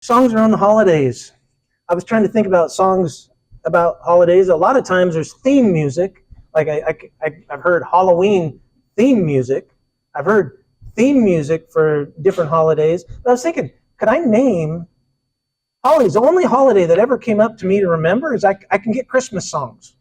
Songs around the holidays. I was trying to think about songs about holidays. A lot of times there's theme music. Like I've heard Halloween theme music. I've heard theme music for different holidays. But I was thinking, could I name holidays? The only holiday that ever came up to me to remember is I can get Christmas songs.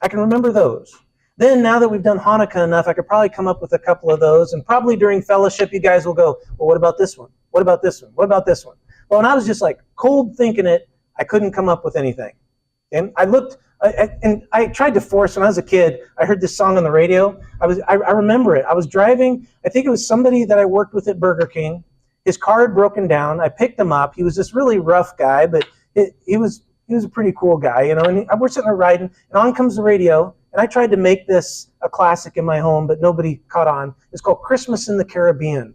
I can remember those. Then now that we've done Hanukkah enough, I could probably come up with a couple of those. And probably during fellowship, you guys will go, well, what about this one? What about this one? What about this one? Well, when I was just like cold thinking it, I couldn't come up with anything. And I looked, and I tried to force, when I was a kid, I heard this song on the radio. I remember it. I was driving, I think it was somebody that I worked with at Burger King. His car had broken down. I picked him up. He was this really rough guy, but he was a pretty cool guy, you know. And we're sitting there riding, and on comes the radio. And I tried to make this a classic in my home, but nobody caught on. It's called Christmas in the Caribbean.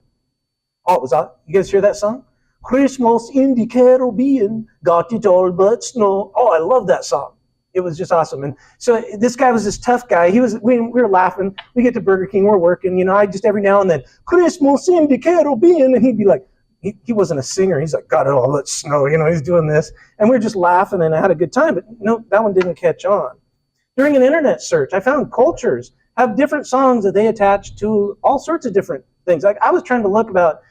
Oh, it was you guys hear that song? Christmas in the Caribbean, got it all but snow. Oh, I love that song. It was just awesome. And so this guy was this tough guy. We were laughing. We get to Burger King, we're working. You know, I just every now and then, Christmas in the Caribbean, and he'd be like, he wasn't a singer. He's like, got it all but snow. You know, he's doing this, and we're just laughing, and I had a good time. But no, that one didn't catch on. During an internet search, I found cultures have different songs that they attach to all sorts of different things. Like I was trying to look about,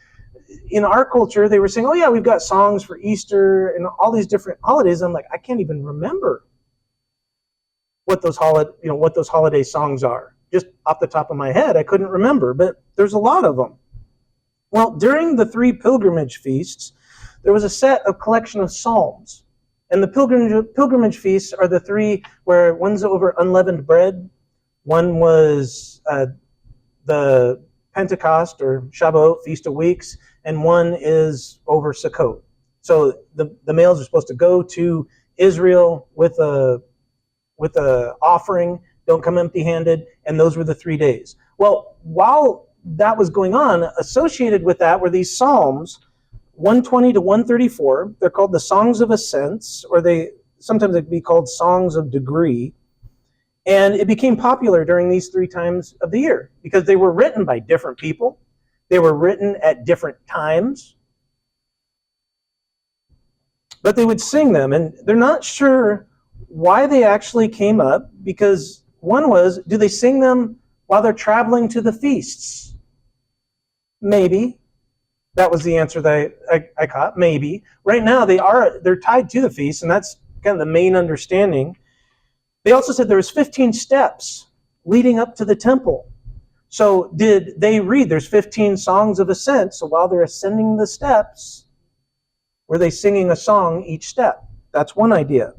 in our culture, they were saying, oh yeah, we've got songs for Easter and all these different holidays. I'm like, I can't even remember what those holiday songs are. Just off the top of my head, I couldn't remember, but there's a lot of them. Well, during the 3 pilgrimage feasts, there was a collection of psalms. And the pilgrimage feasts are the 3 where one's over unleavened bread, one was the Pentecost or Shavuot, Feast of Weeks, and one is over Sukkot. So the males are supposed to go to Israel with a offering, don't come empty-handed, and those were the 3 days. Well, while that was going on, associated with that were these psalms, 120 to 134. They're called the Songs of Ascent, or sometimes they'd be called Songs of Degree. And it became popular during these 3 times of the year because they were written by different people. They were written at different times. But they would sing them, and they're not sure why they actually came up, because one was, do they sing them while they're traveling to the feasts? Maybe. That was the answer that I caught, maybe. Right now, they're tied to the feast, and that's kind of the main understanding. They also said there was 15 steps leading up to the temple. So did they read, there's 15 songs of ascent, so while they're ascending the steps, were they singing a song each step? That's one idea.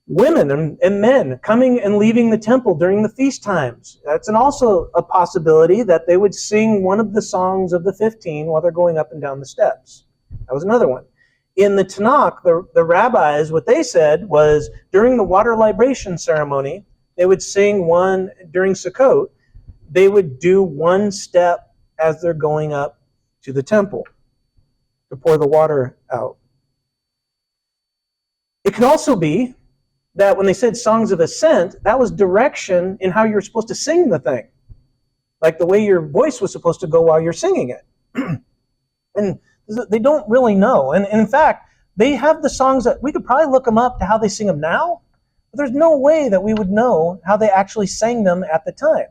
Women and men coming and leaving the temple during the feast times. That's also a possibility that they would sing one of the songs of the 15 while they're going up and down the steps. That was another one. In the Tanakh, the rabbis, what they said was during the water libation ceremony, they would sing one during Sukkot. They would do one step as they're going up to the temple to pour the water out. It could also be that when they said songs of ascent, that was direction in how you're supposed to sing the thing. Like the way your voice was supposed to go while you're singing it. And they don't really know. And in fact, they have the songs that we could probably look them up to how they sing them now, but there's no way that we would know how they actually sang them at the time.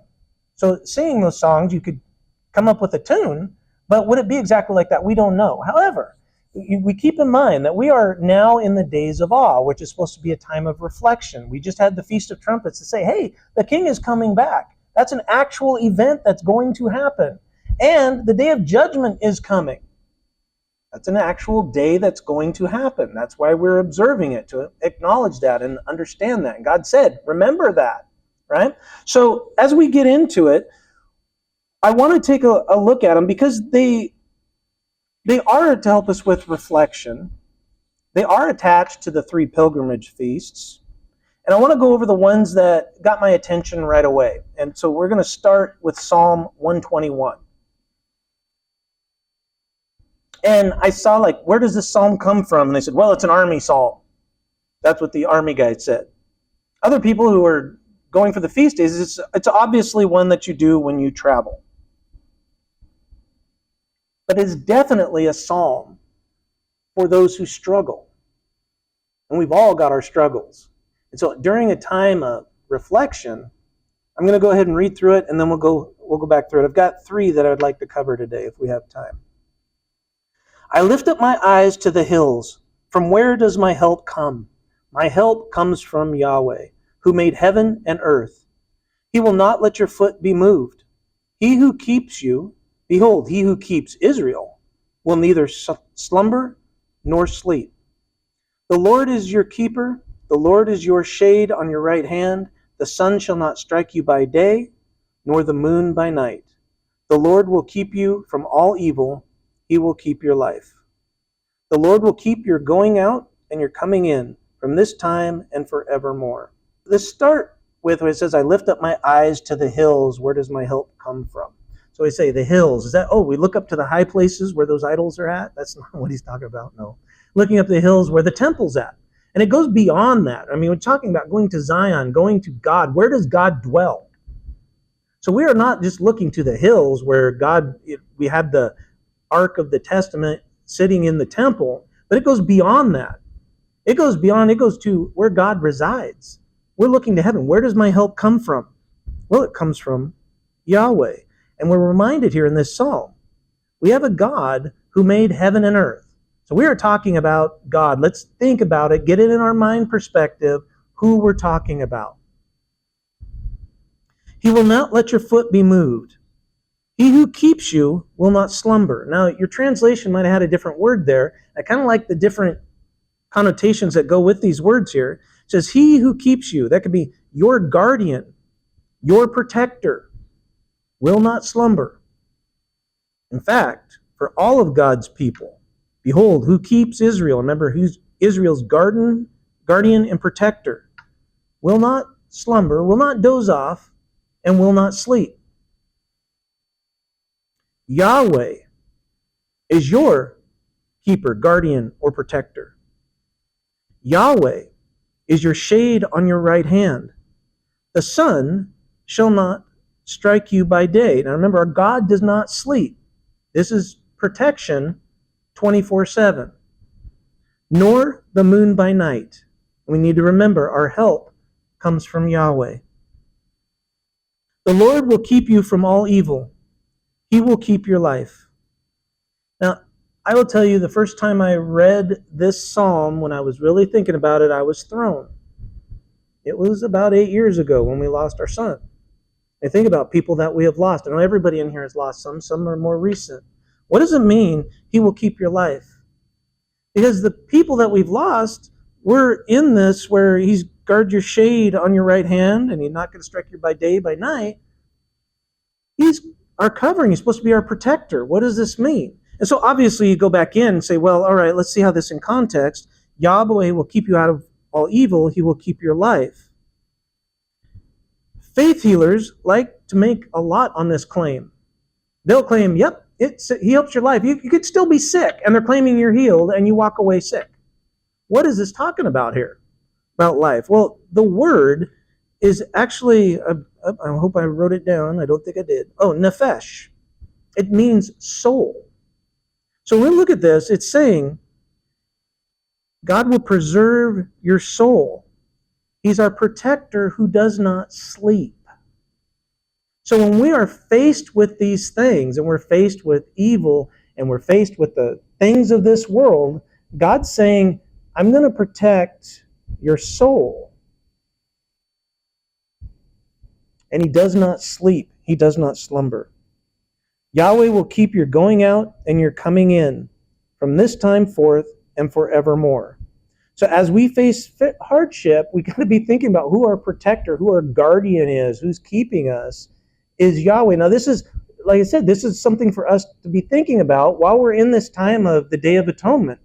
So singing those songs, you could come up with a tune, but would it be exactly like that? We don't know. However, we keep in mind that we are now in the days of awe, which is supposed to be a time of reflection. We just had the Feast of Trumpets to say, hey, the King is coming back. That's an actual event that's going to happen. And the Day of Judgment is coming. That's an actual day that's going to happen. That's why we're observing it, to acknowledge that and understand that. And God said, remember that, right? So as we get into it, I want to take a look at them because they are to help us with reflection. They are attached to the 3 pilgrimage feasts. And I want to go over the ones that got my attention right away. And so we're going to start with Psalm 121. And I saw, like, where does this psalm come from? And they said, well, it's an army psalm. That's what the army guy said. Other people who are going for the feast days, it's obviously one that you do when you travel. But it's definitely a psalm for those who struggle. And we've all got our struggles. And so during a time of reflection, I'm going to go ahead and read through it, and then we'll go back through it. I've got 3 that I would like to cover today if we have time. I lift up my eyes to the hills. From where does my help come? My help comes from Yahweh, who made heaven and earth. He will not let your foot be moved. He who keeps you, behold, he who keeps Israel, will neither slumber nor sleep. The Lord is your keeper. The Lord is your shade on your right hand. The sun shall not strike you by day, nor the moon by night. The Lord will keep you from all evil. He will keep your life. The Lord will keep your going out and your coming in from this time and forevermore. Let's start with where it says, I lift up my eyes to the hills. Where does my help come from? So we say the hills. Is that, we look up to the high places where those idols are at? That's not what he's talking about, no. Looking up the hills where the temple's at. And it goes beyond that. I mean, we're talking about going to Zion, going to God. Where does God dwell? So we are not just looking to the hills where we had the Ark of the Testament sitting in the temple, but it goes beyond that. It goes to where God resides. We're looking to heaven. Where does my help come from? Well, it comes from Yahweh. And we're reminded here in this psalm, we have a God who made heaven and earth. So we are talking about God. Let's think about it, get it in our mind perspective, who we're talking about. He will not let your foot be moved. He who keeps you will not slumber. Now, your translation might have had a different word there. I kind of like the different connotations that go with these words here. It says, he who keeps you, that could be your guardian, your protector, will not slumber. In fact, for all of God's people, behold, who keeps Israel, remember, who's Israel's guardian and protector, will not slumber, will not doze off, and will not sleep. Yahweh is your keeper, guardian, or protector. Yahweh is your shade on your right hand. The sun shall not strike you by day. Now remember, our God does not sleep. This is protection 24/7. Nor the moon by night. We need to remember our help comes from Yahweh. The Lord will keep you from all evil. He will keep your life. Now, I will tell you, the first time I read this psalm, when I was really thinking about it, I was thrown. It was about 8 years ago when we lost our son. I think about people that we have lost. I know everybody in here has lost some are more recent. What does it mean, he will keep your life? Because the people that we've lost, we're in this where he's guard your shade on your right hand, and he's not going to strike you by day, by night. He's our covering. He's supposed to be our protector. What does this mean? And so obviously you go back in and say, well, all right, let's see how this in context. Yahweh will keep you out of all evil. He will keep your life. Faith healers like to make a lot on this claim. They'll claim, yep, he helps your life. You could still be sick, and they're claiming you're healed, and you walk away sick. What is this talking about here? About life? Well, the word is actually, I hope I wrote it down. I don't think I did. Oh, nephesh. It means soul. So when we look at this, it's saying God will preserve your soul. He's our protector who does not sleep. So when we are faced with these things, and we're faced with evil, and we're faced with the things of this world, God's saying, I'm going to protect your soul. And he does not sleep. He does not slumber. Yahweh will keep your going out and your coming in from this time forth and forevermore. So as we face hardship, we got to be thinking about who our protector, who our guardian is, who's keeping us, is Yahweh. Now this is, like I said, this is something for us to be thinking about while we're in this time of the Day of Atonement.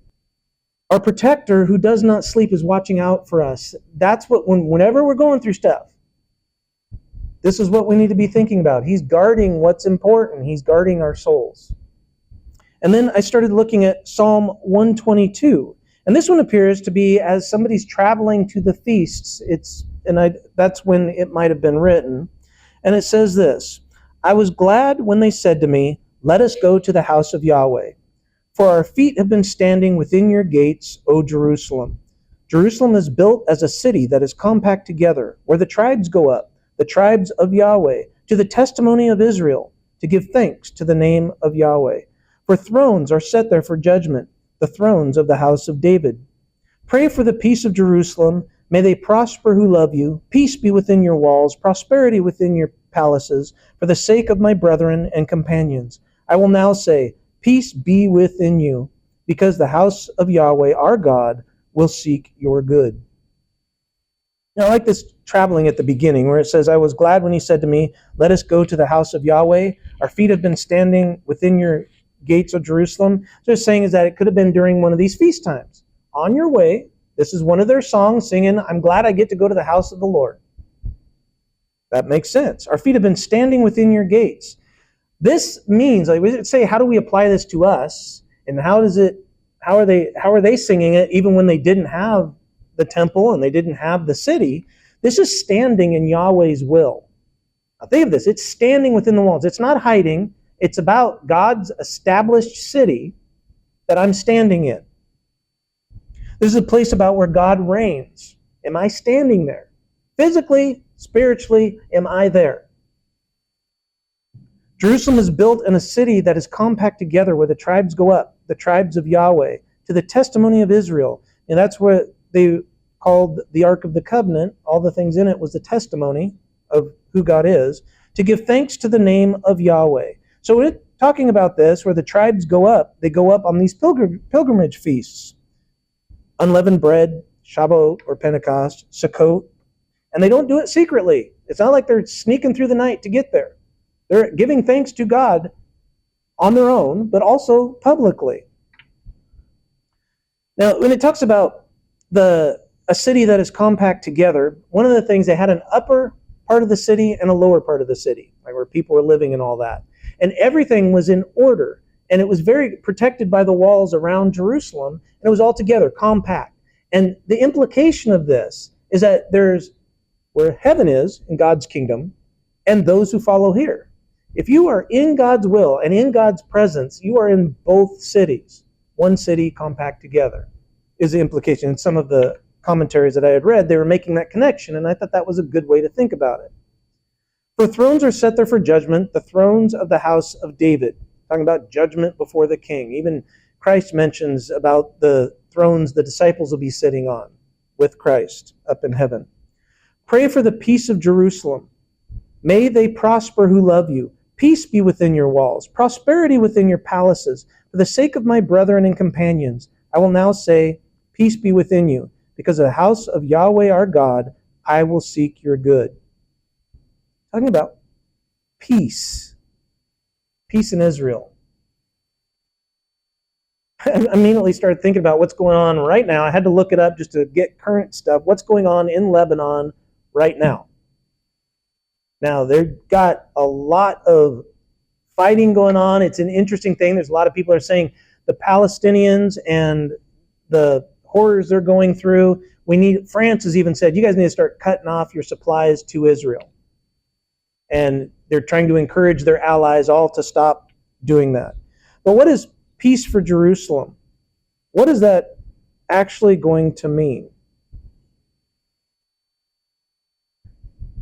Our protector who does not sleep is watching out for us. That's what, whenever we're going through stuff, this is what we need to be thinking about. He's guarding what's important. He's guarding our souls. And then I started looking at Psalm 122. And this one appears to be as somebody's traveling to the feasts. That's when it might have been written. And it says this, I was glad when they said to me, let us go to the house of Yahweh. For our feet have been standing within your gates, O Jerusalem. Jerusalem is built as a city that is compact together, where the tribes go up, the tribes of Yahweh, to the testimony of Israel, to give thanks to the name of Yahweh. For thrones are set there for judgment, the thrones of the house of David. Pray for the peace of Jerusalem. May they prosper who love you. Peace be within your walls, prosperity within your palaces, for the sake of my brethren and companions. I will now say, peace be within you, because the house of Yahweh our God will seek your good. Now, I like this traveling at the beginning where it says, I was glad when he said to me, let us go to the house of Yahweh. Our feet have been standing within your gates of Jerusalem. So it's saying is that it could have been during one of these feast times. On your way, this is one of their songs singing, I'm glad I get to go to the house of the Lord. That makes sense. Our feet have been standing within your gates. This means, like we would say, how do we apply this to us? And how are they singing it even when they didn't have the temple and they didn't have the city? This is standing in Yahweh's will. Now think of this, it's standing within the walls. It's not hiding. It's about God's established city that I'm standing in. This is a place about where God reigns. Am I standing there? Physically, spiritually, am I there? Jerusalem is built in a city that is compact together, where the tribes go up, the tribes of Yahweh, to the testimony of Israel. And that's what they called the Ark of the Covenant. All the things in it was the testimony of who God is, to give thanks to the name of Yahweh. So we're talking about this, where the tribes go up. They go up on these pilgrimage feasts. Unleavened bread, Shabbat or Pentecost, Sukkot. And they don't do it secretly. It's not like they're sneaking through the night to get there. They're giving thanks to God on their own, but also publicly. Now, when it talks about a city that is compact together, one of the things, they had an upper part of the city and a lower part of the city, like where people were living and all that. And everything was in order. And it was very protected by the walls around Jerusalem. And it was all together, compact. And the implication of this is that there's where heaven is in God's kingdom and those who follow here. If you are in God's will and in God's presence, you are in both cities. One city compact together is the implication. In some of the commentaries that I had read, they were making that connection, and I thought that was a good way to think about it. For thrones are set there for judgment, the thrones of the house of David. Talking about judgment before the king. Even Christ mentions about the thrones the disciples will be sitting on with Christ up in heaven. Pray for the peace of Jerusalem. May they prosper who love you. Peace be within your walls, prosperity within your palaces. For the sake of my brethren and companions, I will now say, peace be within you. Because of the house of Yahweh our God, I will seek your good. Talking about peace. Peace in Israel. I immediately started thinking about what's going on right now. I had to look it up just to get current stuff. What's going on in Lebanon right now? Now, they've got a lot of fighting going on. It's an interesting thing. There's a lot of people are saying the Palestinians and the horrors they're going through, France has even said, you guys need to start cutting off your supplies to Israel. And they're trying to encourage their allies all to stop doing that. But what is peace for Jerusalem? What is that actually going to mean?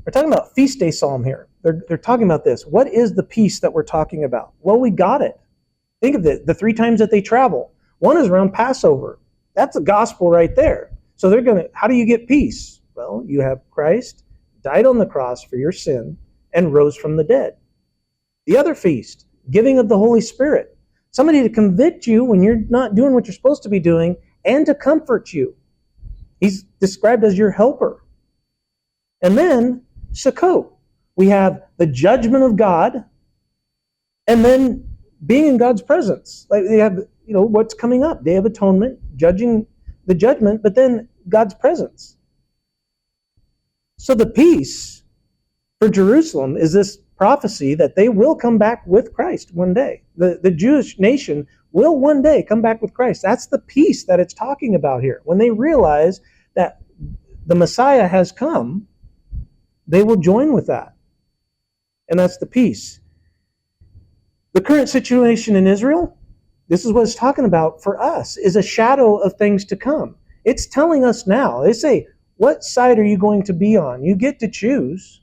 We're talking about feast day psalm here. They're talking about this. What is the peace that we're talking about? Well, we got it. Think of it. The 3 times that they travel. One is around Passover. That's the gospel right there. So how do you get peace? Well, you have Christ died on the cross for your sin and rose from the dead. The other feast, giving of the Holy Spirit. Somebody to convict you when you're not doing what you're supposed to be doing and to comfort you. He's described as your helper. And then Sukkot. We have the judgment of God and then being in God's presence. Like they have, what's coming up. Day of Atonement, judging the judgment, but then God's presence. So the peace for Jerusalem is this prophecy that they will come back with Christ one day. The Jewish nation will one day come back with Christ. That's the peace that it's talking about here. When they realize that the Messiah has come, they will join with that. And that's the peace. The current situation in Israel, This is what it's talking about for us, is a shadow of things to come. It's telling us now. They say, what side are you going to be on? You get to choose.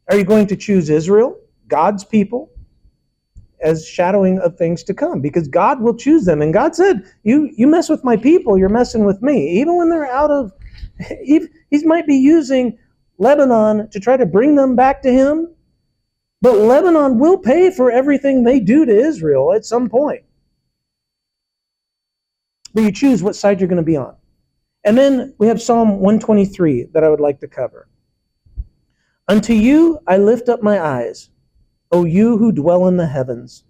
Are you going to choose Israel, God's people, as shadowing of things to come? Because God will choose them. And God said, you mess with my people, you're messing with me. Even when they're out of, he might be using Lebanon to try to bring them back to him. But Lebanon will pay for everything they do to Israel at some point. But you choose what side you're going to be on. And then we have Psalm 123 that I would like to cover. Unto you I lift up my eyes, O you who dwell in the heavens.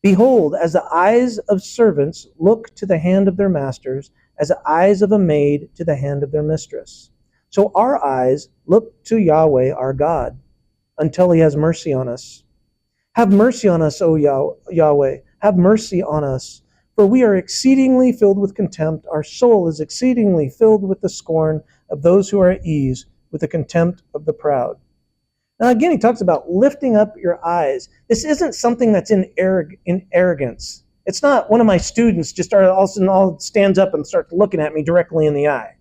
Behold, as the eyes of servants look to the hand of their masters, as the eyes of a maid to the hand of their mistress. So our eyes look to Yahweh our God, until he has mercy on us. Have mercy on us, O Yahweh. Have mercy on us. For we are exceedingly filled with contempt. Our soul is exceedingly filled with the scorn of those who are at ease, with the contempt of the proud. Now again, he talks about lifting up your eyes. This isn't something that's in arrogance. It's not one of my students just all of a sudden stands up and starts looking at me directly in the eye.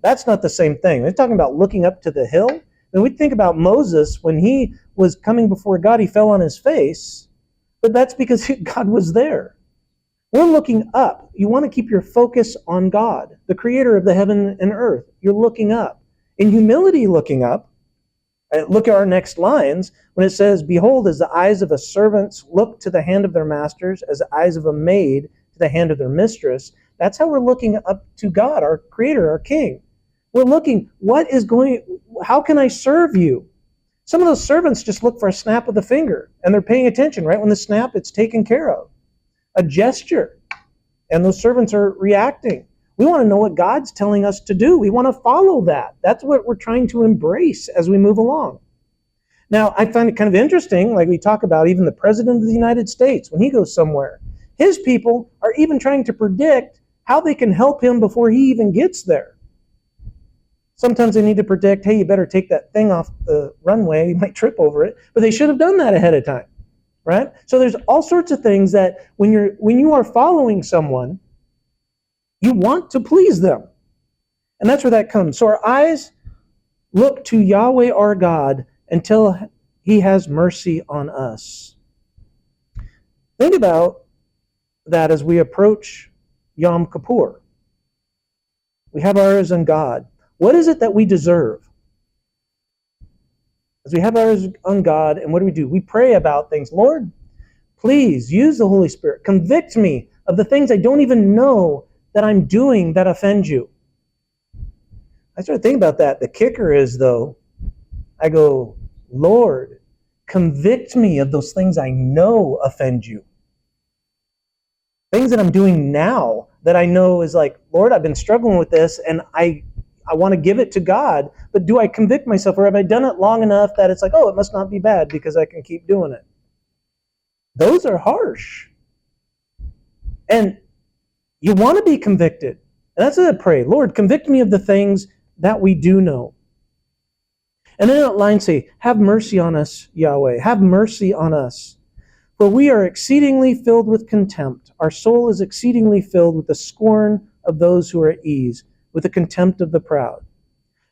That's not the same thing. They're talking about looking up to the hill. And we think about Moses, when he was coming before God, he fell on his face, but that's because God was there. We're looking up. You want to keep your focus on God, the creator of the heaven and earth. You're looking up. In humility, looking up. Look at our next lines when it says, behold, as the eyes of a servant look to the hand of their masters, as the eyes of a maid to the hand of their mistress. That's how we're looking up to God, our creator, our king. We're looking, how can I serve you? Some of those servants just look for a snap of the finger, and they're paying attention. Right when the snap, it's taken care of. A gesture, and those servants are reacting. We want to know what God's telling us to do. We want to follow that. That's what we're trying to embrace as we move along. Now, I find it kind of interesting, like we talk about even the President of the United States, when he goes somewhere, his people are even trying to predict how they can help him before he even gets there. Sometimes they need to predict, hey, you better take that thing off the runway, you might trip over it, but they should have done that ahead of time, right? So there's all sorts of things that when you are following someone, you want to please them. And that's where that comes. So our eyes look to Yahweh our God until he has mercy on us. Think about that as we approach Yom Kippur. We have our eyes on God. What is it that we deserve? As we have our eyes on God, and what do? We pray about things. Lord, please use the Holy Spirit. Convict me of the things I don't even know that I'm doing that offend you. I started thinking about that. The kicker is, though, I go, Lord, convict me of those things I know offend you. Things that I'm doing now that I know is like, Lord, I've been struggling with this, and I want to give it to God, but do I convict myself, or have I done it long enough that it's like, oh, it must not be bad because I can keep doing it? Those are harsh. And you want to be convicted. And that's what I pray. Lord, convict me of the things that we do know. And then that line say, have mercy on us, Yahweh. Have mercy on us. For we are exceedingly filled with contempt. Our soul is exceedingly filled with the scorn of those who are at ease, with the contempt of the proud.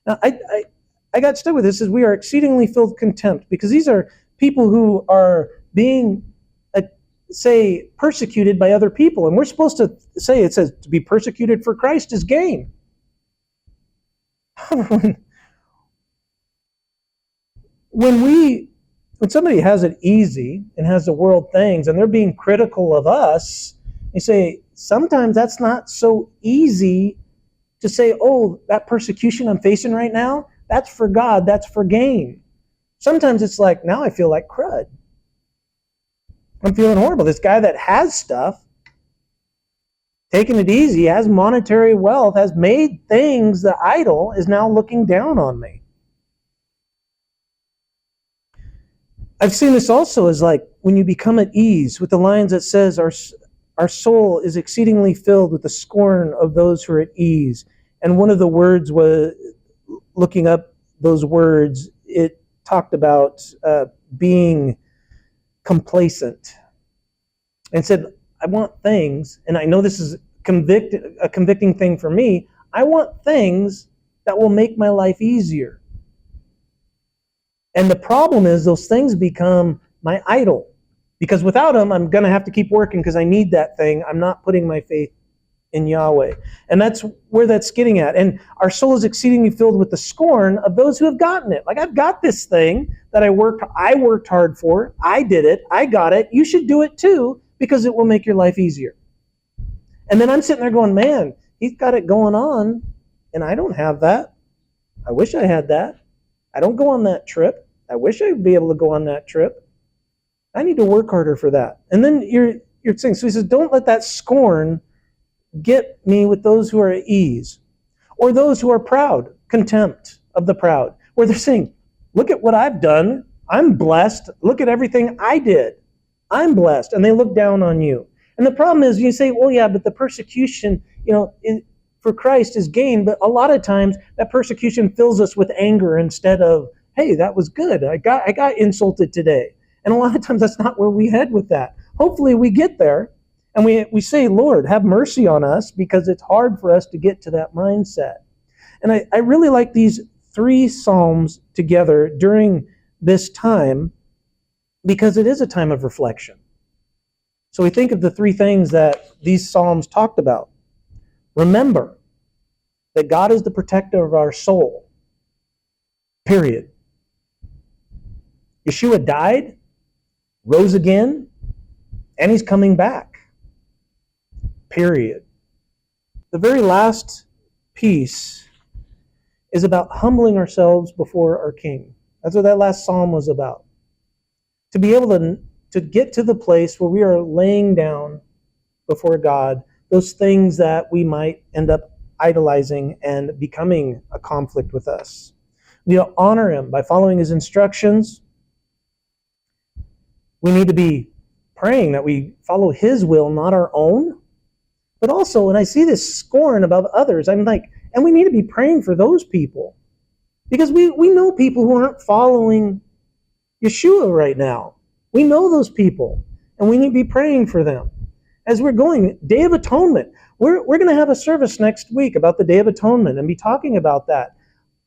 Now, I got stuck with this, as we are exceedingly filled with contempt, because these are people who are being, persecuted by other people. And we're supposed to say, it says, to be persecuted for Christ is gain. When somebody has it easy and has the world things, and they're being critical of us, you say, sometimes that's not so easy to say, oh, that persecution I'm facing right now, that's for God, that's for gain. Sometimes it's like, now I feel like crud. I'm feeling horrible. This guy that has stuff, taking it easy, has monetary wealth, has made things the idol, is now looking down on me. I've seen this also as like when you become at ease with the lines that says our soul is exceedingly filled with the scorn of those who are at ease. And one of the words was, looking up those words, it talked about being complacent. And said, I want things, and I know this is a convicting thing for me. I want things that will make my life easier. And the problem is those things become my idol. Because without them, I'm going to have to keep working because I need that thing. I'm not putting my faith in Yahweh. And that's where that's getting at. And our soul is exceedingly filled with the scorn of those who have gotten it. Like, I've got this thing that I worked hard for. I did it. I got it. You should do it too, because it will make your life easier. And then I'm sitting there going, man, he's got it going on, and I don't have that. I wish I had that. I don't go on that trip. I wish I'd be able to go on that trip. I need to work harder for that. And then you're saying, so he says, don't let that scorn get me with those who are at ease, or those who are proud, contempt of the proud, where they're saying, look at what I've done. I'm blessed. Look at everything I did. I'm blessed. And they look down on you. And the problem is, you say, well, yeah, but the persecution, for Christ is gain. But a lot of times that persecution fills us with anger instead of, hey, that was good. I got insulted today. And a lot of times that's not where we head with that. Hopefully we get there and we say, Lord, have mercy on us, because it's hard for us to get to that mindset. And I really like these 3 Psalms together during this time, because it is a time of reflection. So we think of the 3 things that these Psalms talked about. Remember that God is the protector of our soul. Period. Yeshua died, rose again, and he's coming back. Period. The very last piece is about humbling ourselves before our King. That's what that last psalm was about. To be able to get to the place where we are laying down before God those things that we might end up idolizing and becoming a conflict with us. We need to honor him by following his instructions. We need to be praying that we follow his will, not our own. But also, when I see this scorn above others, I'm like, and we need to be praying for those people. Because we know people who aren't following Yeshua right now. We know those people, and we need to be praying for them. As we're going, Day of Atonement, we're going to have a service next week about the Day of Atonement and be talking about that.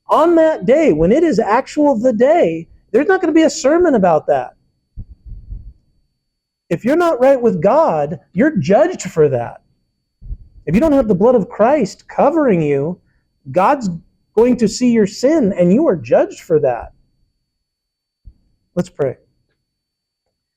On that day, when it is actual the day, there's not going to be a sermon about that. If you're not right with God, you're judged for that. If you don't have the blood of Christ covering you, God's going to see your sin, and you are judged for that. Let's pray.